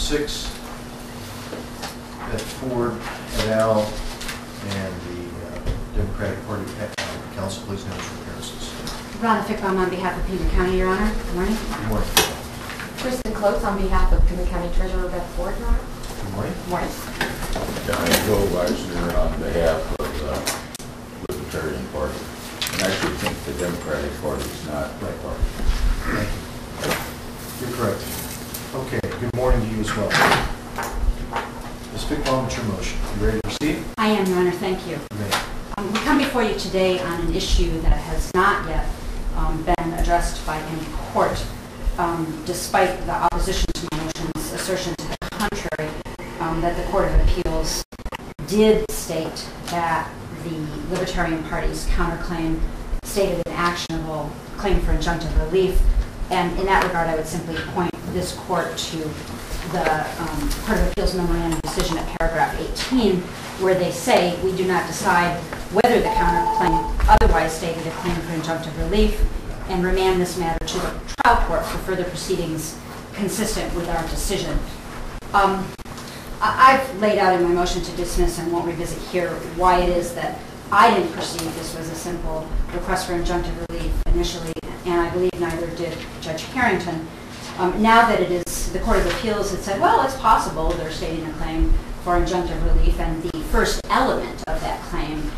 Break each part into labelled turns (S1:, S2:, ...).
S1: 2006. Beth Ford et al. And the Democratic Party Council, please notice your appearances.
S2: Rhonda Fickbaum on behalf of Pima County, Your Honor. Good morning.
S1: Good morning.
S3: Kristen Close on behalf of Pima County Treasurer Beth Ford, Your Honor.
S1: Good morning.
S3: Good morning.
S4: Bill Risner on behalf of the Libertarian Party. And I actually think the Democratic Party is not that party.
S1: Thank you. You're correct. Okay, good morning to you as well. Ms. Fickbaum, it's your motion. You ready to proceed?
S2: I am, Your Honor. Thank you.
S1: You may.
S2: We come before you today on an issue that has not yet been addressed by any court, despite the opposition to my motion's assertion to the contrary, that the Court of Appeals did state that the Libertarian Party's counterclaim stated an actionable claim for injunctive relief. And in that regard, I would simply point this court to the Court of Appeals memorandum decision at paragraph 18, where they say we do not decide whether the counterclaim otherwise stated a claim for injunctive relief, and remand this matter to the trial court for further proceedings consistent with our decision. I've laid out in my motion to dismiss and won't revisit here why it is that I didn't perceive this was a simple request for injunctive relief initially, and I believe neither did Judge Harrington. Now that it is the Court of Appeals that said, well, it's possible they're stating a claim for injunctive relief, and the first element of that claim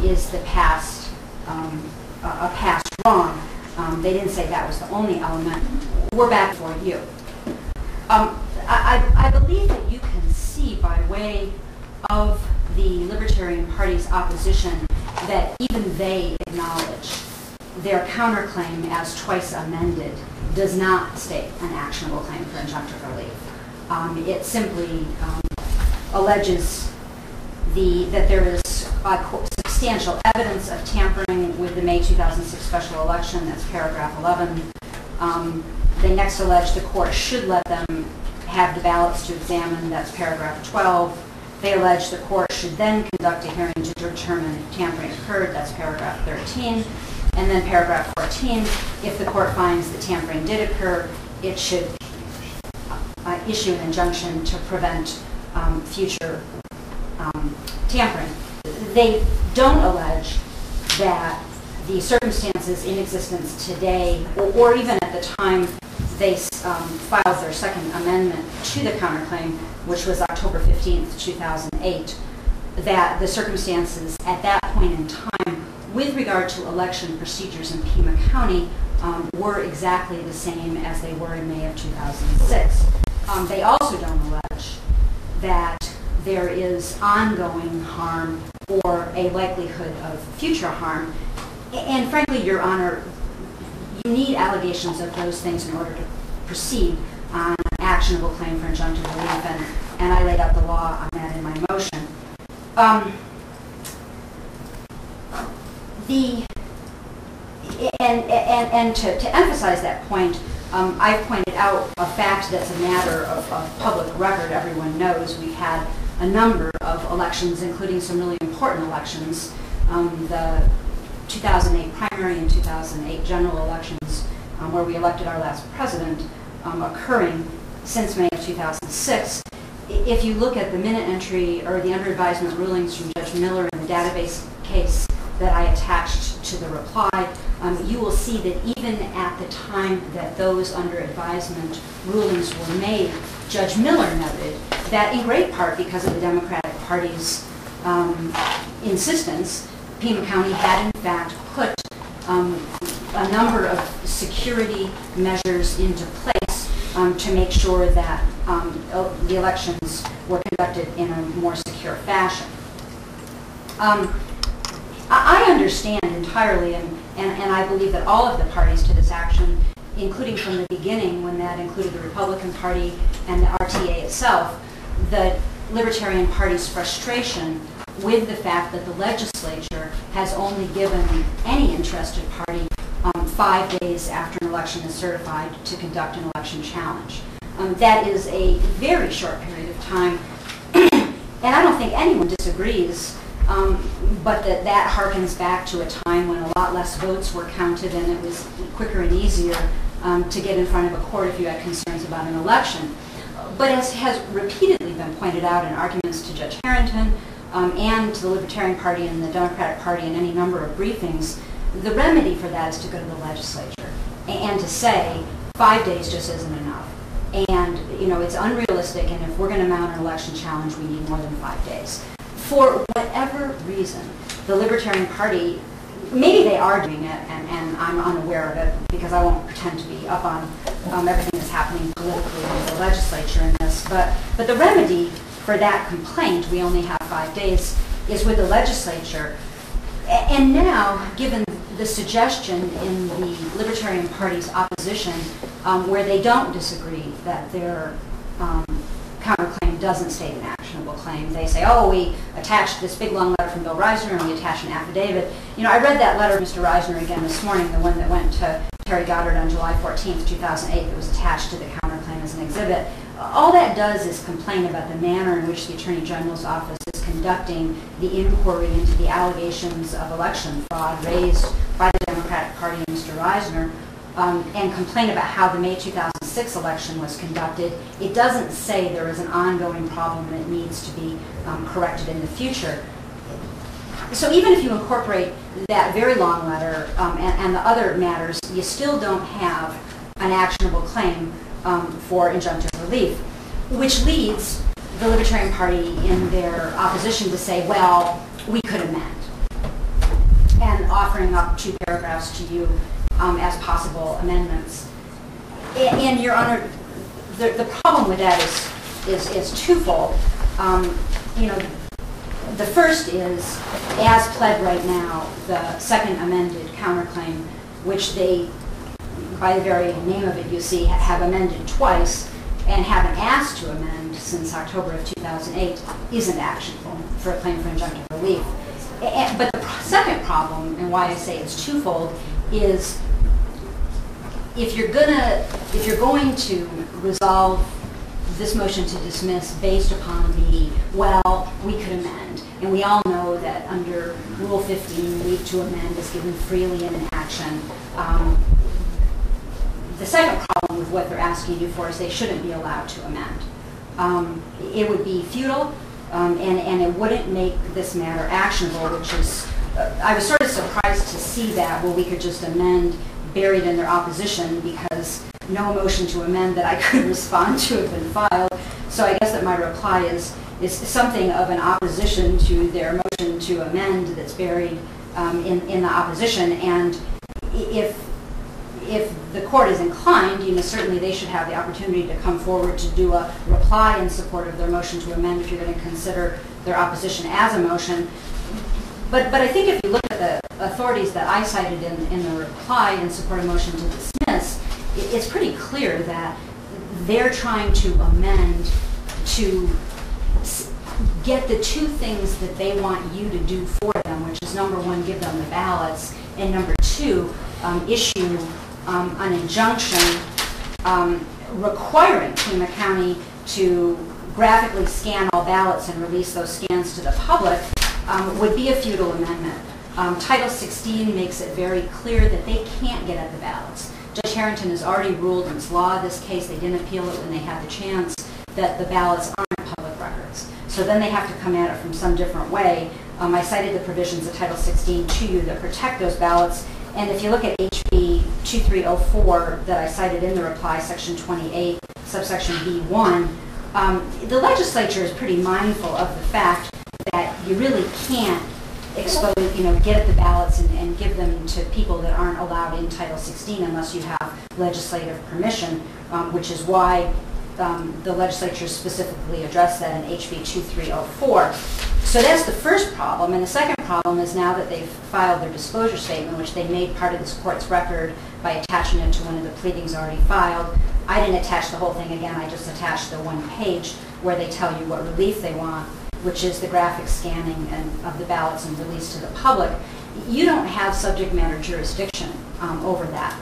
S2: is the past, a past wrong. They didn't say that was the only element. We're back for you. I believe that you can see by way of the Libertarian Party's opposition that even they acknowledge their counterclaim as twice amended does not state an actionable claim for injunctive relief. It simply alleges that there is substantial evidence of tampering with the May 2006 special election. That's paragraph 11. They next allege the court should let them have the ballots to examine. That's paragraph 12. They allege the court should then conduct a hearing to determine if tampering occurred. That's paragraph 13. And then paragraph 14, if the court finds that tampering did occur, it should issue an injunction to prevent future tampering. They don't allege that the circumstances in existence today, or even at the time they filed their second amendment to the counterclaim, which was October 15th, 2008, that the circumstances at that point in time with regard to election procedures in Pima County were exactly the same as they were in May of 2006. They also don't allege that there is ongoing harm or a likelihood of future harm. And frankly, Your Honor, you need allegations of those things in order to proceed on an actionable claim for injunctive relief, and I laid out the law on that in my motion. To emphasize that point, I've pointed out a fact that's a matter of public record. Everyone knows we've had a number of elections, including some really important elections. The 2008 primary and 2008 general elections, where we elected our last president, occurring since May of 2006. If you look at the minute entry or the under advisement rulings from Judge Miller in the database case that I attached to the reply, you will see that even at the time that those under advisement rulings were made, Judge Miller noted that in great part because of the Democratic Party's insistence, Pima County had in fact put a number of security measures into place to make sure that the elections were conducted in a more secure fashion. I understand entirely, and I believe that all of the parties to this action, including from the beginning when that included the Republican Party and the RTA itself, the Libertarian Party's frustration with the fact that the legislature has only given any interested party 5 days after an election is certified to conduct an election challenge. That is a very short period of time, and I don't think anyone disagrees, but that harkens back to a time when a lot less votes were counted and it was quicker and easier to get in front of a court if you had concerns about an election. But as has repeatedly been pointed out in arguments to Judge Harrington and to the Libertarian Party and the Democratic Party in any number of briefings, the remedy for that is to go to the legislature and to say 5 days just isn't enough. And, it's unrealistic, and if we're going to mount an election challenge, we need more than 5 days. For whatever reason, the Libertarian Party, maybe they are doing it, and I'm unaware of it because I won't pretend to be up on everything that's happening politically in the legislature in this, but the remedy for that complaint, we only have 5 days, is with the legislature. And now, given the suggestion in the Libertarian Party's opposition, where they don't disagree that their counterclaim doesn't state an actionable claim, they say, oh, we attached this big long letter from Bill Risner and we attached an affidavit. I read that letter, Mr. Risner, again this morning, the one that went to Terry Goddard on July 14th, 2008, that was attached to the counterclaim as an exhibit. All that does is complain about the manner in which the Attorney General's office is conducting the inquiry into the allegations of election fraud raised by the Democratic Party and Mr. Risner, and complain about how the May 2006 election was conducted. It doesn't say there is an ongoing problem that needs to be corrected in the future. So even if you incorporate that very long letter and the other matters, you still don't have an actionable claim for injunctive relief, which leads the Libertarian Party in their opposition to say, well, we could amend, and offering up 2 paragraphs to you as possible amendments. And, Your Honor, the problem with that is twofold. The first is, as pled right now, the second amended counterclaim, which they, by the very name of it, you see, have amended twice and haven't asked to amend since October of 2008, isn't actionable for a claim for injunctive relief. But the second problem, and why I say it's twofold, is if you're going to resolve this motion to dismiss based upon the, well, we could amend, and we all know that under Rule 15, leave to amend is given freely in an action. The second problem with what they're asking you for is they shouldn't be allowed to amend. It would be futile, and it wouldn't make this matter actionable, which is, I was sort of surprised to see that, well, we could just amend buried in their opposition because no motion to amend that I could respond to have been filed. So I guess that my reply is something of an opposition to their motion to amend that's buried in the opposition. And if the court is inclined, certainly they should have the opportunity to come forward to do a reply in support of their motion to amend if you're going to consider their opposition as a motion. But I think if you look at the authorities that I cited in the reply in support of motion to dismiss, it's pretty clear that they're trying to amend to get the 2 things that they want you to do for them, which is number 1, give them the ballots, and number 2, issue an injunction requiring Pima County to graphically scan all ballots and release those scans to the public, would be a futile amendment. Title 16 makes it very clear that they can't get at the ballots. Judge Harrington has already ruled, and it's law this case, they didn't appeal it when they had the chance, that the ballots aren't public records. So then they have to come at it from some different way. I cited the provisions of Title 16 to you that protect those ballots. And if you look at HB 2304 that I cited in the reply, Section 28, subsection B1, the legislature is pretty mindful of the fact that you really can't expose, get at the ballots and give them to people that aren't allowed in Title 16 unless you have legislative permission, which is why the legislature specifically addressed that in HB 2304. So that's the first problem. And the second problem is now that they've filed their disclosure statement, which they made part of this court's record by attaching it to one of the pleadings already filed. I didn't attach the whole thing again. I just attached the 1 page where they tell you what relief they want, which is the graphic scanning of the ballots and release to the public. You don't have subject matter jurisdiction over that.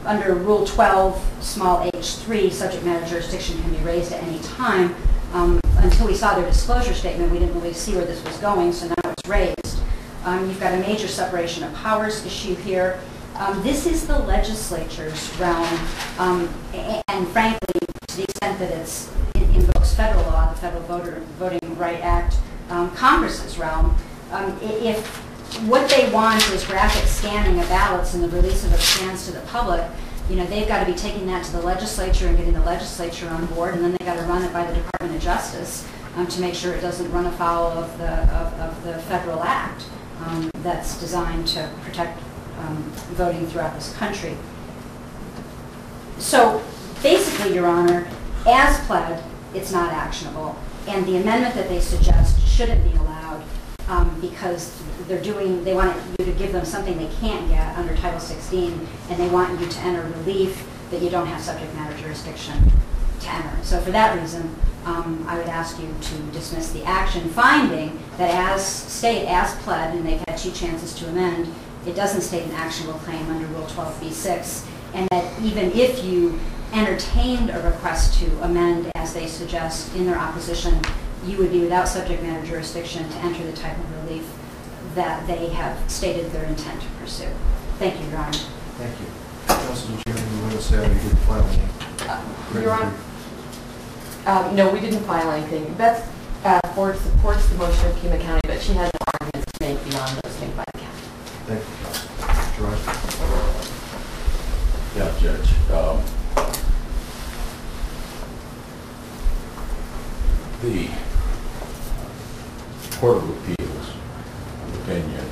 S2: Under Rule 12, small h3, subject matter jurisdiction can be raised at any time. Until we saw their disclosure statement, we didn't really see where this was going, so now it's raised. You've got a major separation of powers issue here. This is the legislature's realm, and frankly, to the extent extent that it invokes federal law, the Federal Voting Right Act, Congress's realm. If what they want is graphic scanning of ballots and the release of the scans to the public, they've got to be taking that to the legislature and getting the legislature on board, and then they've got to run it by the Department of Justice to make sure it doesn't run afoul of the federal act that's designed to protect voting throughout this country. So basically, Your Honor, as pled, it's not actionable, and the amendment that they suggest shouldn't be allowed because they want you to give them something they can't get under Title 16, and they want you to enter relief that you don't have subject matter jurisdiction to enter. So for that reason, I would ask you to dismiss the action, finding that as pled, and they've had 2 chances to amend, it doesn't state an actionable claim under Rule 12b-6, and that even if you entertained a request to amend as they suggest in their opposition, you would be without subject matter jurisdiction to enter the type of relief that they have stated their intent to pursue. Thank you, Your Honor.
S1: Thank you. Counsel, did you have anything to say? You did file any?
S3: Your Honor, no, we didn't file anything. Beth Ford supports the motion of Pima County, but she has no arguments to make beyond those made by the county.
S1: Thank you, Counsel. Mr. Risner?
S4: Yeah, Judge. The Court of Appeals opinion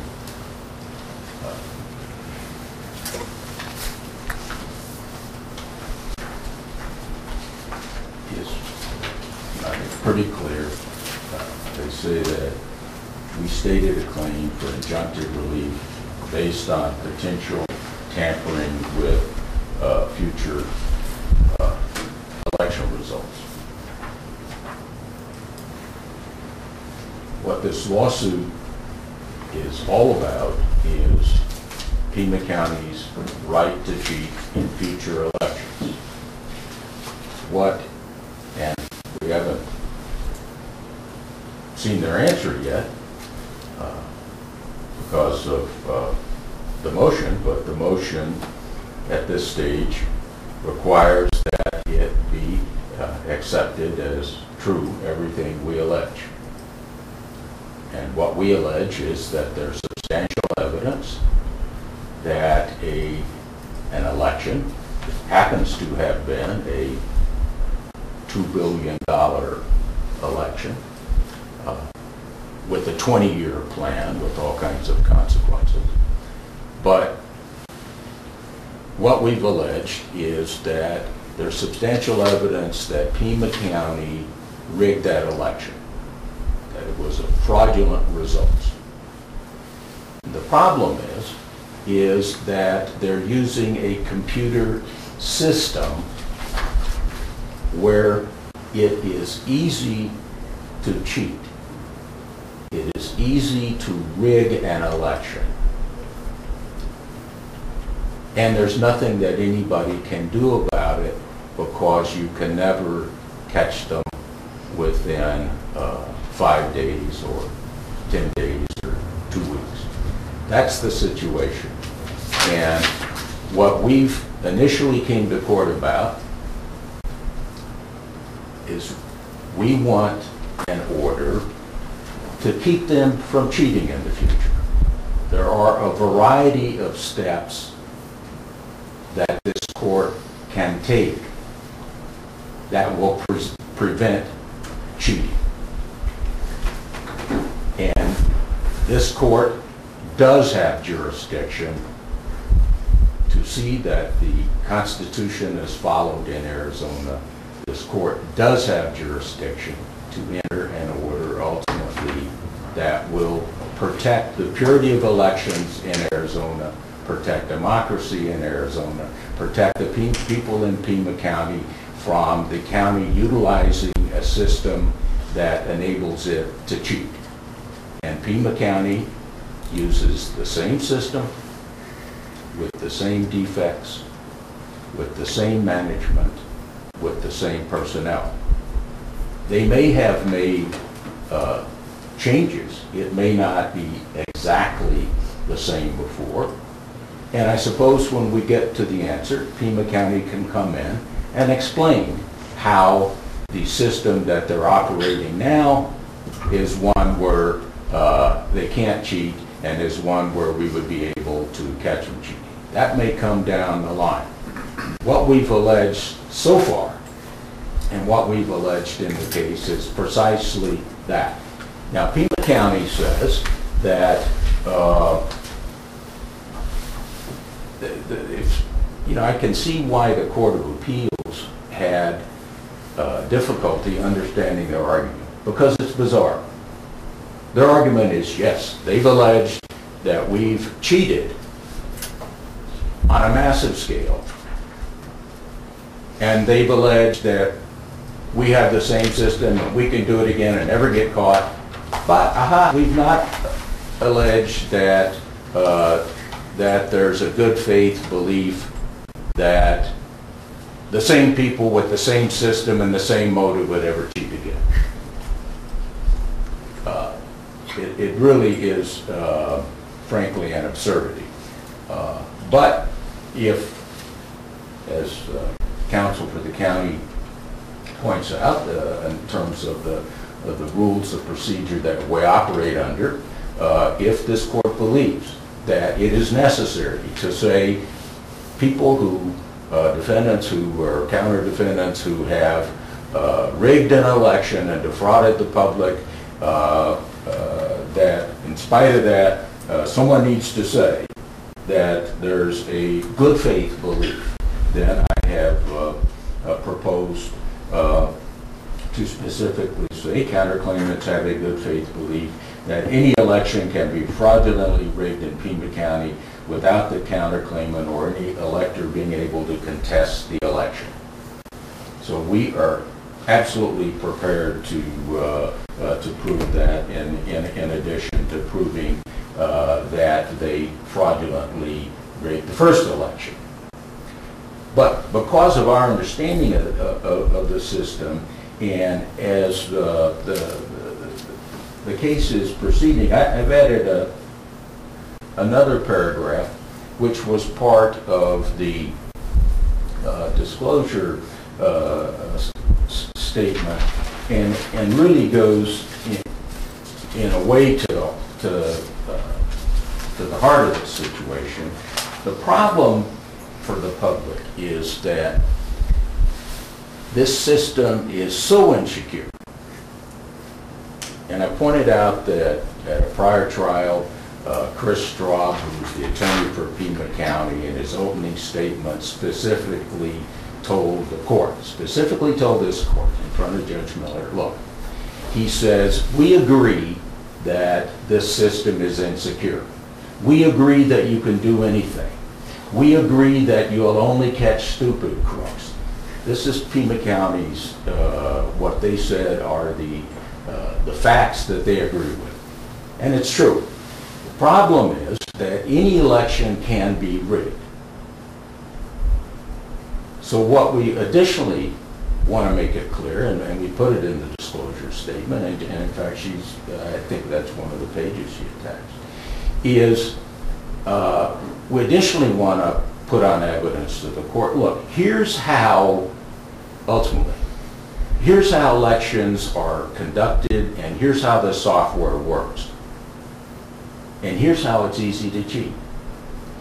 S4: is, I think, pretty clear. They say that we stated a claim for injunctive relief based on potential tampering with future election results. What this lawsuit is all about is Pima County's right to cheat in future elections. And we haven't seen their answer yet because of the motion, but the motion at this stage requires that it be accepted as true, everything we allege. And what we allege is that there's substantial evidence that an election happens to have been a $2 billion election with a 20-year plan with all kinds of consequences. But what we've alleged is that there's substantial evidence that Pima County rigged that election, that it was a fraudulent result. The problem is that they're using a computer system where it is easy to cheat. It is easy to rig an election. And there's nothing that anybody can do about it because you can never catch them within 5 days or 10 days or 2 weeks. That's the situation. And what we've initially came to court about is we want an order to keep them from cheating in the future. There are a variety of steps that this court can take that will prevent cheating. And this court does have jurisdiction to see that the Constitution is followed in Arizona. This court does have jurisdiction to enter an order ultimately that will protect the purity of elections in Arizona, protect democracy in Arizona, protect the people in Pima County from the county utilizing a system that enables it to cheat. And Pima County uses the same system with the same defects, with the same management, with the same personnel. They may have made changes. It may not be exactly the same before. And I suppose when we get to the answer, Pima County can come in and explain how the system that they're operating now is one where they can't cheat, and is one where we would be able to catch them cheating. That may come down the line. What we've alleged so far, and what we've alleged in the case, is precisely that. Now, Pima County says that I can see why the Court of Appeals had difficulty understanding their argument, because it's bizarre. Their argument is, yes, they've alleged that we've cheated on a massive scale, and they've alleged that we have the same system and we can do it again and never get caught. But we've not alleged that that there's a good faith belief that the same people with the same system and the same motive would ever cheat again. It really is, frankly, an absurdity. But if, as counsel for the county points out, in terms of the rules of procedure that we operate under, if this court believes that it is necessary to say people who, defendants who are counter defendants who have rigged an election and defrauded the public, that in spite of that, someone needs to say that there's a good faith belief, then I have proposed to specifically say counterclaimants have a good faith belief that any election can be fraudulently rigged in Pima County without the counterclaimant or any elector being able to contest the election. So we are absolutely prepared to prove that, in addition to proving that they fraudulently rigged the first election. But because of our understanding of the system, and as the case is proceeding, I've added another paragraph which was part of the disclosure statement, and really goes in a way to the heart of the situation. The problem for the public is that this system is so insecure. And I pointed out that at a prior trial, Chris Straub, who's the attorney for Pima County, in his opening statement specifically told the court, specifically told this court in front of Judge Miller, look, he says, we agree that this system is insecure. We agree that you can do anything. We agree that you'll only catch stupid crooks. This is Pima County's, what they said are the facts that they agree with. And it's true. The problem is that any election can be rigged. So what we additionally want to make it clear, and we put it in the disclosure statement, and in fact I think that's one of the pages she attached, is we additionally want to put on evidence to the court, look, here's how, ultimately, here's how elections are conducted, and here's how the software works. And here's how it's easy to cheat.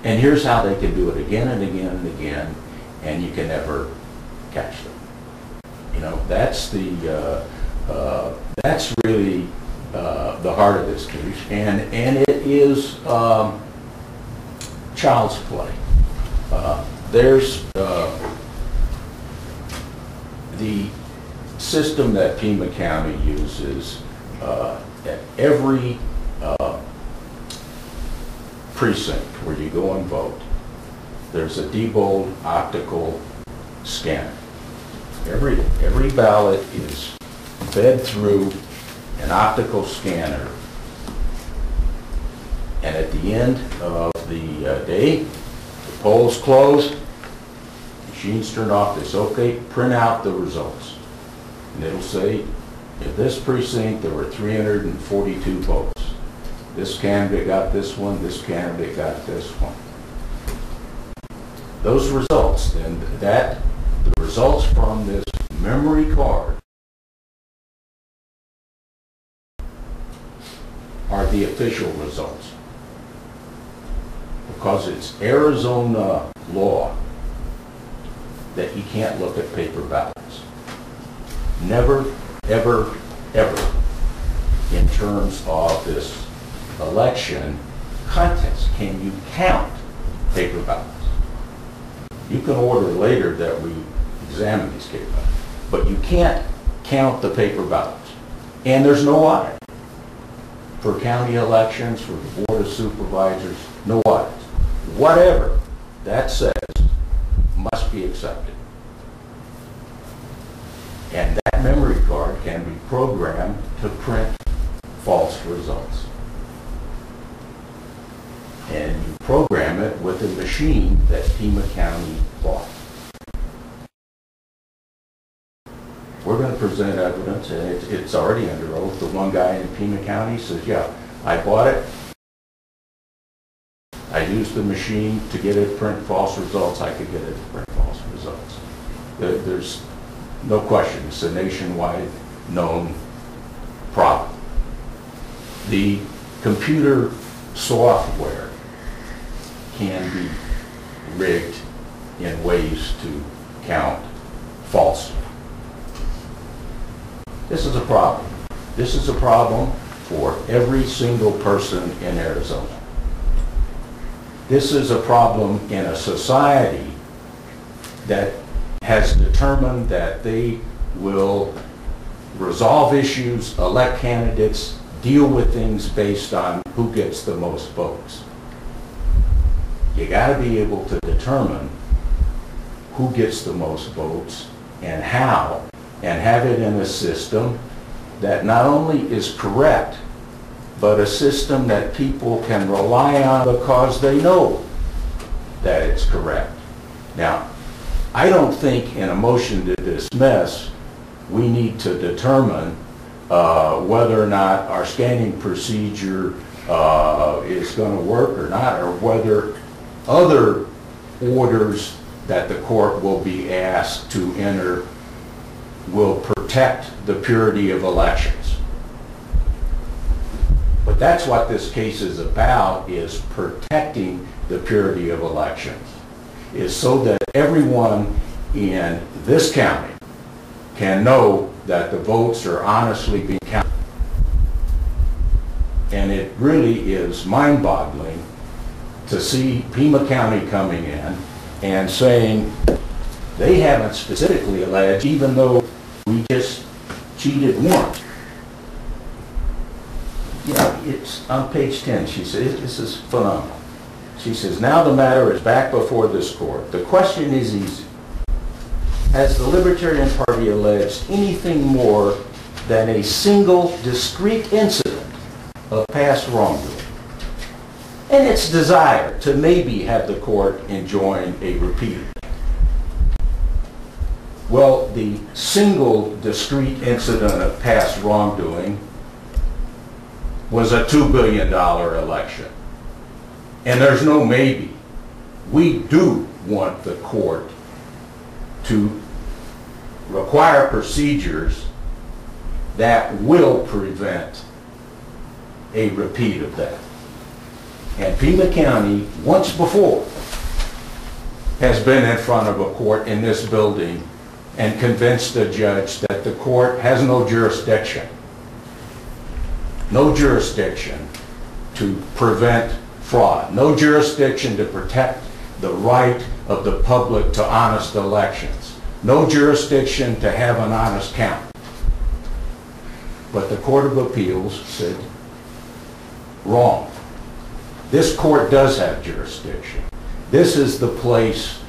S4: And here's how they can do it again and again and again, and you can never catch them. You know, that's really the heart of this case, and it is child's play. There's the system that Pima County uses at every precinct where you go and vote. There's a Diebold optical scanner. Every ballot is fed through an optical scanner, and at the end of the day, the polls close, machines turn off, they say, okay, print out the results. And it'll say, in this precinct there were 342 votes. This candidate got this one, this candidate got this one. Those results, and the results from this memory card are the official results. Because it's Arizona law that you can't look at paper ballots. Never, ever, ever, in terms of this election contest, can you count paper ballots. You can order later that we examine these paper ballots, but you can't count the paper ballots. And there's no audit. For county elections, for the Board of Supervisors, no audits. Whatever that says must be accepted. And that memory card can be programmed to print false results. And you program it with a machine that Pima County bought. We're going to present evidence, and it's already under oath. The one guy in Pima County says, yeah, I bought it. I used the machine to get it to print false results. I could get it to print false results. There's no question. It's a nationwide known problem. The computer software can be rigged in ways to count falsely. This is a problem. This is a problem for every single person in Arizona. This is a problem in a society that has determined that they will resolve issues, elect candidates, deal with things based on who gets the most votes. You got to be able to determine who gets the most votes and how, and have it in a system that not only is correct, but a system that people can rely on because they know that it's correct. Now, I don't think in a motion to dismiss we need to determine whether or not our scanning procedure is going to work or not, or whether other orders that the court will be asked to enter will protect the purity of elections. But that's what this case is about, is protecting the purity of elections, is so that everyone in this county can know that the votes are honestly being counted. And it really is mind-boggling to see Pima County coming in and saying they haven't specifically alleged, even though we just cheated once. You know, it's on page 10, she says, this is phenomenal. She says, now the matter is back before this court. The question is easy. Has the Libertarian Party alleged anything more than a single discrete incident of past wrongdoing, and its desire to maybe have the court enjoin a repeat? Well, the single discrete incident of past wrongdoing was a $2 billion election. And there's no maybe. We do want the court to require procedures that will prevent a repeat of that. And Pima County, once before, has been in front of a court in this building and convinced the judge that the court has no jurisdiction to prevent fraud, no jurisdiction to protect the right of the public to honest elections, no jurisdiction to have an honest count. But the Court of Appeals said, wrong. This court does have jurisdiction. This is the place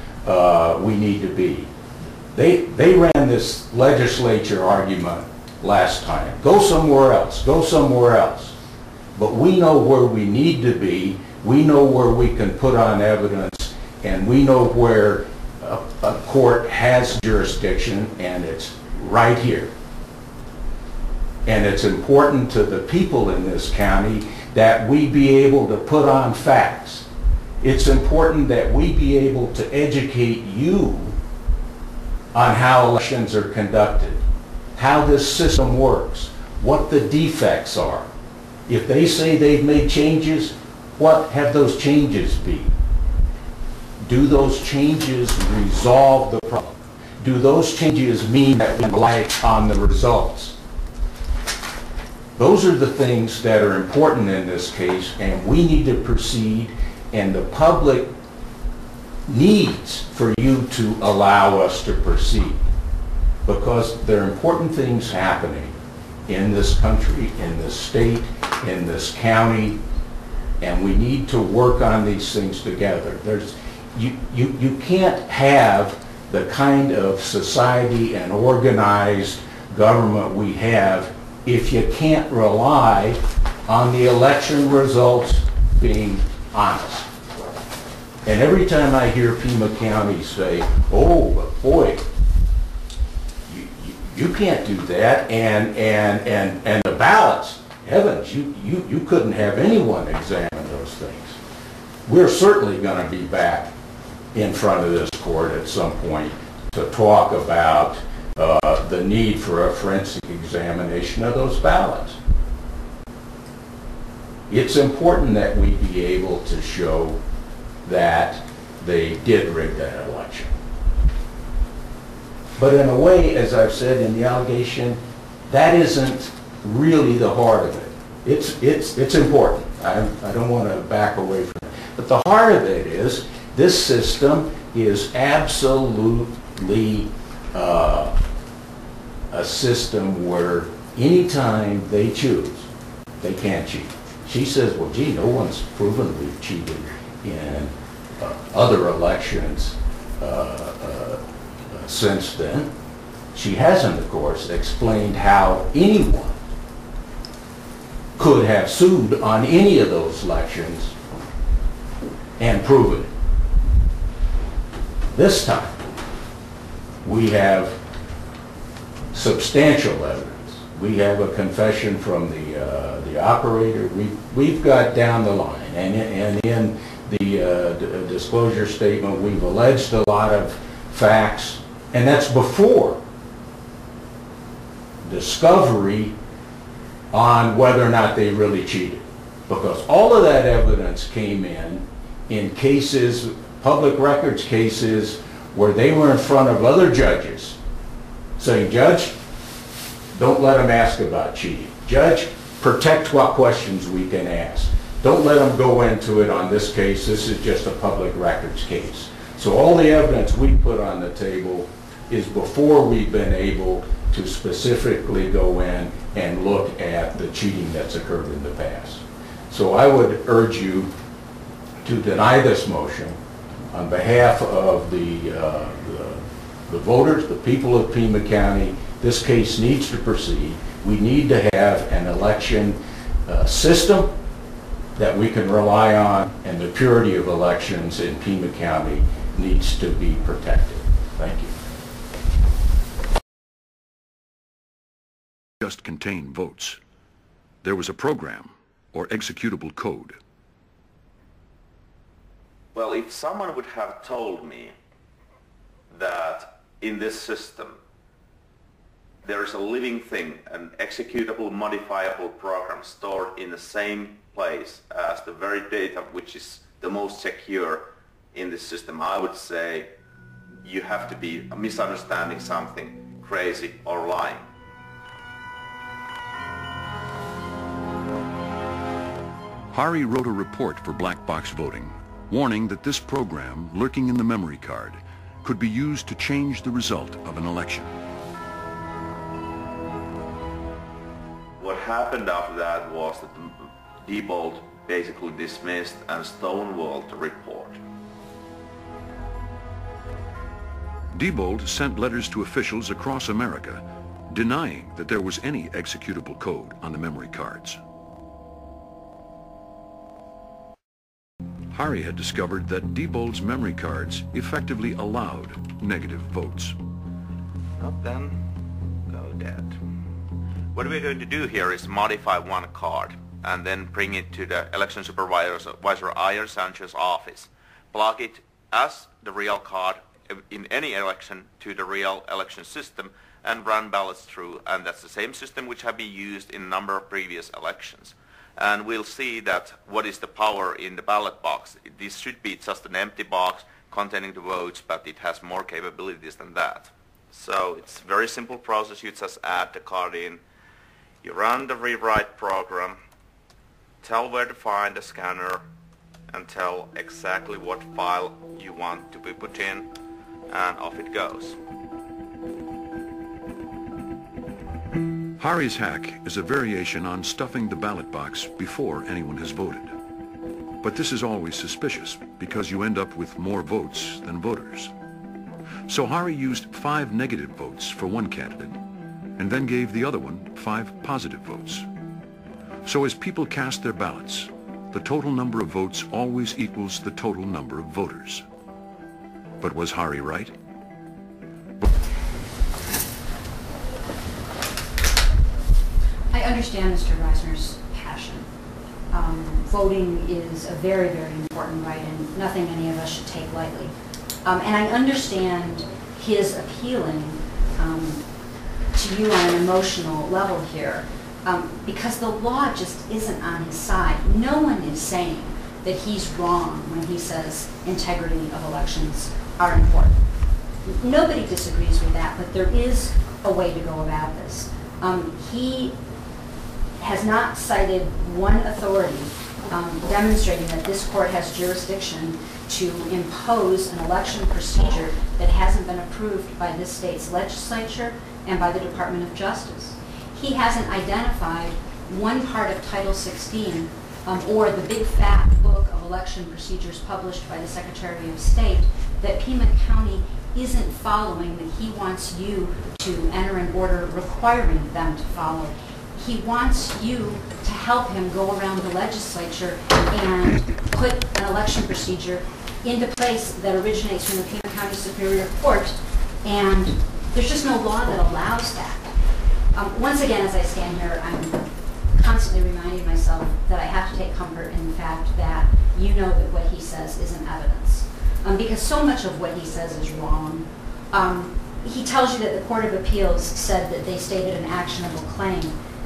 S4: we need to be. They ran this legislature argument last time. Go somewhere else. Go somewhere else. But we know where we need to be. We know where we can put on evidence, and we know where a court has jurisdiction, and it's right here. And it's important to the people in this county that we be able to put on facts. It's important that we be able to educate you on how elections are conducted, how this system works, what the defects are. If they say they've made changes, what have those changes been? Do those changes resolve the problem? Do those changes mean that we rely on the results? Those are the things that are important in this case, and we need to proceed, and the public needs for you to allow us to proceed, because there are important things happening in this country, in this state, in this county, and we need to work on these things together. You can't have the kind of society and organized government we have if you can't rely on the election results being honest. And every time I hear Pima County say, oh, but boy, you can't do that, and the ballots, heavens, you couldn't have anyone examine those things. We're certainly going to be back in front of this court at some point to talk about the need for a forensic examination of those ballots. It's important that we be able to show that they did rig that election. But in a way, as I've said in the allegation, that isn't really the heart of it. It's important. I don't want to back away from it. But the heart of it is, this system is absolutely a system where anytime they choose, they can't cheat. She says, well, gee, no one's proven we've cheated in other elections since then. She hasn't, of course, explained how anyone could have sued on any of those elections and proven it. This time, we have substantial evidence. We have a confession from the operator. We've got down the line, and in the disclosure statement, we've alleged a lot of facts, and that's before discovery on whether or not they really cheated. Because all of that evidence came in cases, public records cases, where they were in front of other judges saying, Judge, don't let them ask about cheating. Judge, protect what questions we can ask. Don't let them go into it on this case. This is just a public records case. So all the evidence we put on the table is before we've been able to specifically go in and look at the cheating that's occurred in the past. So I would urge you to deny this motion on behalf of the voters, the people of Pima County. This case needs to proceed. We need to have an election system that we can rely on, and the purity of elections in Pima County needs to be protected. Thank you.
S5: Just contain votes. There was a program or executable code.
S6: Well, if someone would have told me that in this system there is a living thing, an executable, modifiable program stored in the same place as the very data which is the most secure in this system, I would say you have to be misunderstanding something, crazy, or lying.
S5: Hari wrote a report for black box voting, warning that this program, lurking in the memory card, could be used to change the result of an election.
S6: What happened after that was that Diebold basically dismissed and stonewalled the report.
S5: Diebold sent letters to officials across America denying that there was any executable code on the memory cards. Hari had discovered that Diebold's memory cards effectively allowed negative votes.
S6: Well, then, go dead. What we're going to do here is modify one card and then bring it to the election supervisor Iyer Sanchez's office. Plug it as the real card in any election to the real election system and run ballots through, and that's the same system which have been used in a number of previous elections. And we'll see that what is the power in the ballot box. This should be just an empty box containing the votes, but it has more capabilities than that. So it's a very simple process. You just add the card in, you run the rewrite program, tell where to find the scanner, and tell exactly what file you want to be put in, and off it goes.
S5: Hari's hack is a variation on stuffing the ballot box before anyone has voted. But this is always suspicious because you end up with more votes than voters. So Hari used 5 negative votes for one candidate and then gave the other one 5 positive votes. So as people cast their ballots, the total number of votes always equals the total number of voters. But was Hari right?
S2: I understand Mr. Risner's passion. Voting is a very, very important right and nothing any of us should take lightly. And I understand his appealing to you on an emotional level here because the law just isn't on his side. No one is saying that he's wrong when he says integrity of elections are important. Nobody disagrees with that, but there is a way to go about this. He has not cited one authority demonstrating that this court has jurisdiction to impose an election procedure that hasn't been approved by this state's legislature and by the Department of Justice. He hasn't identified one part of Title 16 or the big fat book of election procedures published by the Secretary of State that Pima County isn't following, that he wants you to enter an order requiring them to follow. He wants you to help him go around the legislature and put an election procedure into place that originates from the Pima County Superior Court, and there's just no law that allows that. Once again, as I stand here, I'm constantly reminding myself that I have to take comfort in the fact that you know that what he says isn't evidence, because so much of what he says is wrong. He tells you that the Court of Appeals said that they stated an actionable claim.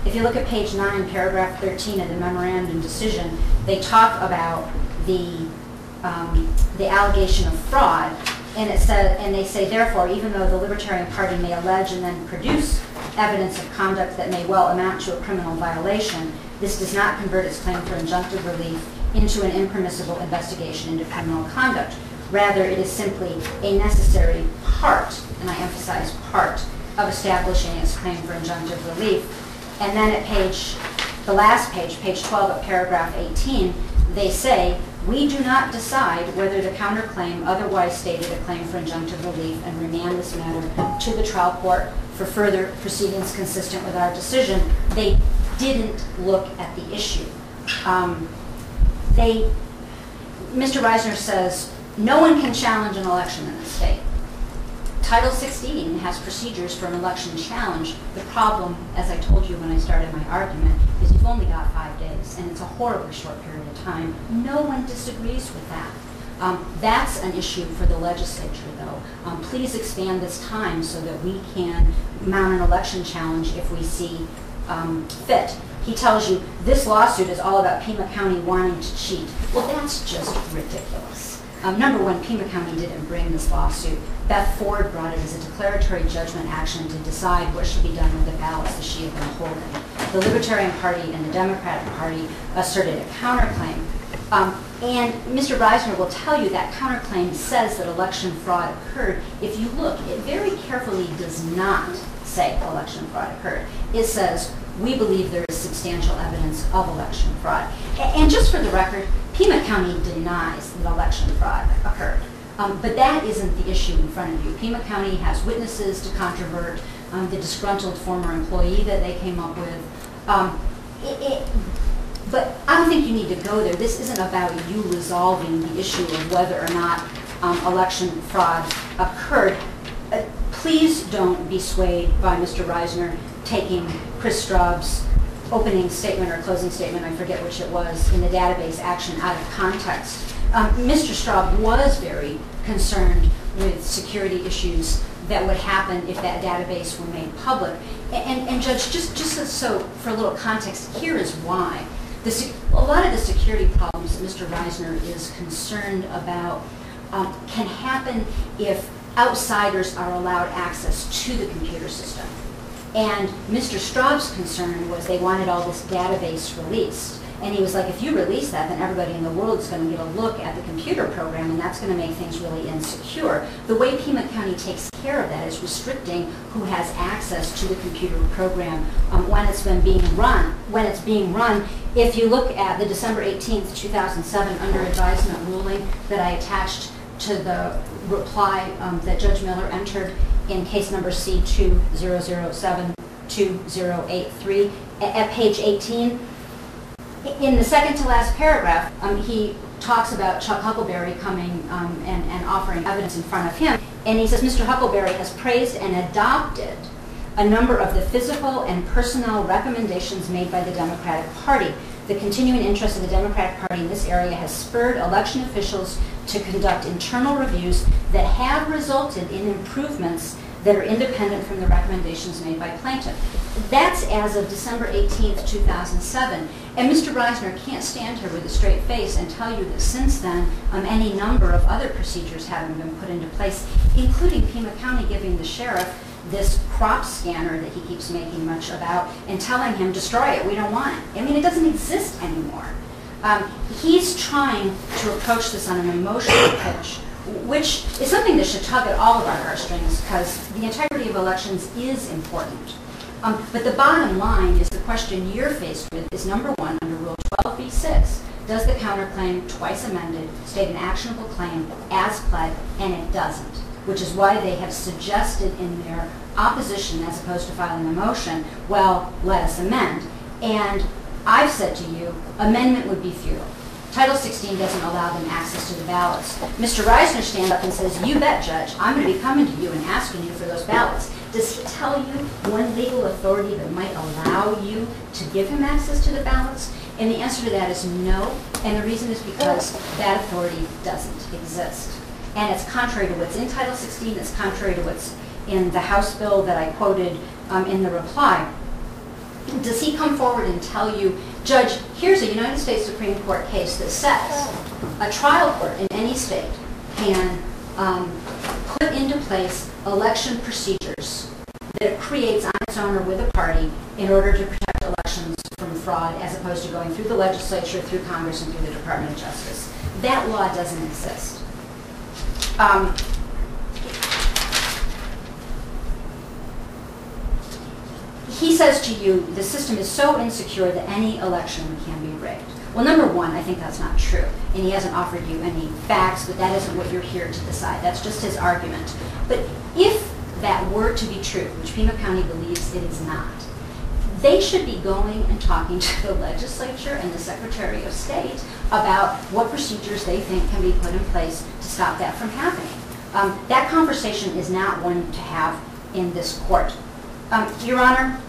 S2: If you look at page 9, paragraph 13 of the memorandum decision, they talk about the allegation of fraud, and it said, and they say, therefore, even though the Libertarian Party may allege and then produce evidence of conduct that may well amount to a criminal violation, this does not convert its claim for injunctive relief into an impermissible investigation into criminal conduct. Rather, it is simply a necessary part, and I emphasize part, of establishing its claim for injunctive relief. And then at the last page, page 12 of paragraph 18, they say, we do not decide whether the counterclaim otherwise stated a claim for injunctive relief and remand this matter to the trial court for further proceedings consistent with our decision. They didn't look at the issue. Mr. Risner says, no one can challenge an election in this state. Title 16 has procedures for an election challenge. The problem, as I told you when I started my argument, is you've only got 5 days, and it's a horribly short period of time. No one disagrees with that. That's an issue for the legislature, though. Please expand this time so that we can mount an election challenge if we see fit. He tells you this lawsuit is all about Pima County wanting to cheat. Well, that's just ridiculous. Number one, Pima County didn't bring this lawsuit. Beth Ford brought it as a declaratory judgment action to decide what should be done with the ballots that she had been holding. The Libertarian Party and the Democratic Party asserted a counterclaim. And Mr. Risner will tell you that counterclaim says that election fraud occurred. If you look, it very carefully does not say election fraud occurred. It says, we believe there is substantial evidence of election fraud. And just for the record, Pima County denies that election fraud occurred. But that isn't the issue in front of you. Pima County has witnesses to controvert the disgruntled former employee that they came up with. But I don't think you need to go there. This isn't about you resolving the issue of whether or not election fraud occurred. Please don't be swayed by Mr. Risner taking Chris Straub's opening statement or closing statement, I forget which it was, in the database action out of context. Mr. Straub was very concerned with security issues that would happen if that database were made public. And Judge, just so for a little context, here is why. A lot of the security problems that Mr. Risner is concerned about can happen if outsiders are allowed access to the computer system. And Mr. Straub's concern was they wanted all this database released. And he was like, if you release that, then everybody in the world is going to get a look at the computer program, and that's going to make things really insecure. The way Pima County takes care of that is restricting who has access to the computer program when it's being run. If you look at the December 18th, 2007 under advisement ruling that I attached to the reply that Judge Miller entered in case number C20072083 at page 18, in the second to last paragraph, he talks about Chuck Huckleberry coming and offering evidence in front of him. And he says, Mr. Huckleberry has praised and adopted a number of the physical and personnel recommendations made by the Democratic Party. The continuing interest of the Democratic Party in this area has spurred election officials to conduct internal reviews that have resulted in improvements that are independent from the recommendations made by plaintiff. That's as of December 18th, 2007. And Mr. Risner can't stand here with a straight face and tell you that since then, any number of other procedures haven't been put into place, including Pima County giving the sheriff this crop scanner that he keeps making much about and telling him, destroy it, we don't want it. I mean, it doesn't exist anymore. He's trying to approach this on an emotional pitch, which is something that should tug at all of our heartstrings because the integrity of elections is important. But the bottom line is the question you're faced with is number one, under Rule 12b-6, does the counterclaim twice amended state an actionable claim as pled, and it doesn't, which is why they have suggested in their opposition as opposed to filing a motion, well, let us amend. And I've said to you, amendment would be futile. Title 16 doesn't allow them access to the ballots. Mr. Risner stands up and says, you bet, Judge, I'm going to be coming to you and asking you for those ballots. Does he tell you one legal authority that might allow you to give him access to the ballots? And the answer to that is no, and the reason is because that authority doesn't exist. And it's contrary to what's in Title 16, it's contrary to what's in the House bill that I quoted in the reply. Does he come forward and tell you, Judge, here's a United States Supreme Court case that says a trial court in any state can put into place election procedures that it creates on its own or with a party in order to protect elections from fraud as opposed to going through the legislature, through Congress, and through the Department of Justice. That law doesn't exist. He says to you, the system is so insecure that any election can be rigged. Well, number one, I think that's not true. And he hasn't offered you any facts, but that isn't what you're here to decide. That's just his argument. But if that were to be true, which Pima County believes it is not, they should be going and talking to the legislature and the Secretary of State about what procedures they think can be put in place to stop that from happening. That conversation is not one to have in this court. Your Honor,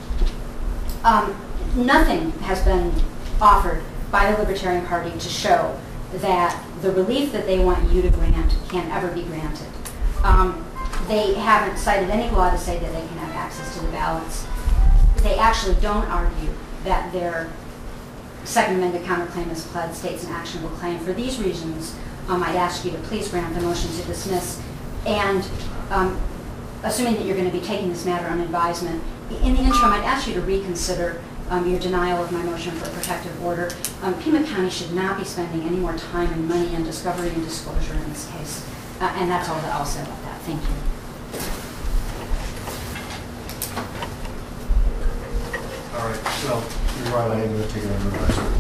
S2: nothing has been offered by the Libertarian Party to show that the relief that they want you to grant can ever be granted. They haven't cited any law to say that they can have access to the ballots. They actually don't argue that their Second Amendment counterclaim as pled states an actionable claim. For these reasons, I'd ask you to please grant the motion to dismiss. And assuming that you're going to be taking this matter on advisement, in the interim, I'd ask you to reconsider your denial of my motion for a protective order. Pima County should not be spending any more time and money on discovery and disclosure in this case. And that's all that I'll say about that. Thank you.
S1: All right, so you're right, I am going to take it under advisement.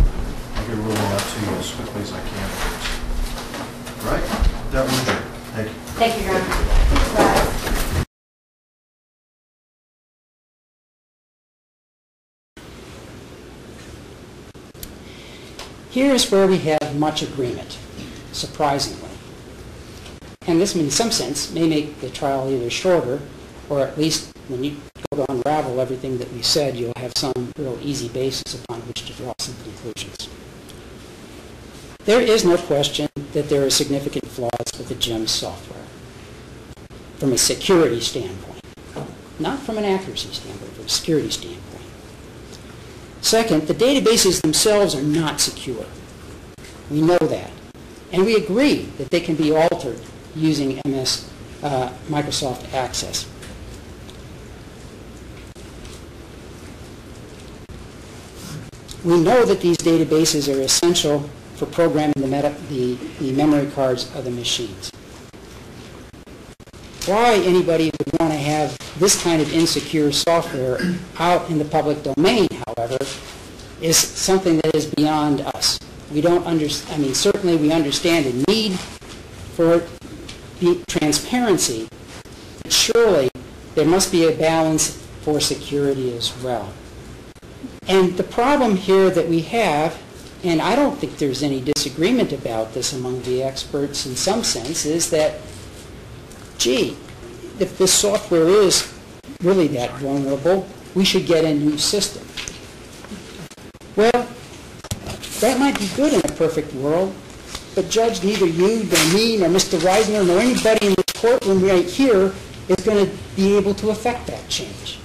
S1: I'll get a ruling out to you as quickly as I can. All right, that was adjourned. Thank you.
S2: Thank you, Your Honor.
S7: Here's where we have much agreement, surprisingly. And this, in some sense, may make the trial either shorter, or at least when you go to unravel everything that we said, you'll have some real easy basis upon which to draw some conclusions. There is no question that there are significant flaws with the GEMS software. from a security standpoint. Not from an accuracy standpoint, from a security standpoint. Second, the databases themselves are not secure. We know that. And we agree that they can be altered using Microsoft Access. We know that these databases are essential for programming the memory cards of the machines. Why anybody would want to have this kind of insecure software out in the public domain, however, is something that is beyond us. We don't understand, I mean, certainly we understand the need for transparency, but surely there must be a balance for security as well. And the problem here that we have, and I don't think there's any disagreement about this among the experts in some sense, is that, gee, if this software is really that vulnerable, we should get a new system. Well, that might be good in a perfect world, but Judge, neither you, nor me, nor Mr. Risner, nor anybody in this courtroom right here is going to be able to affect that change.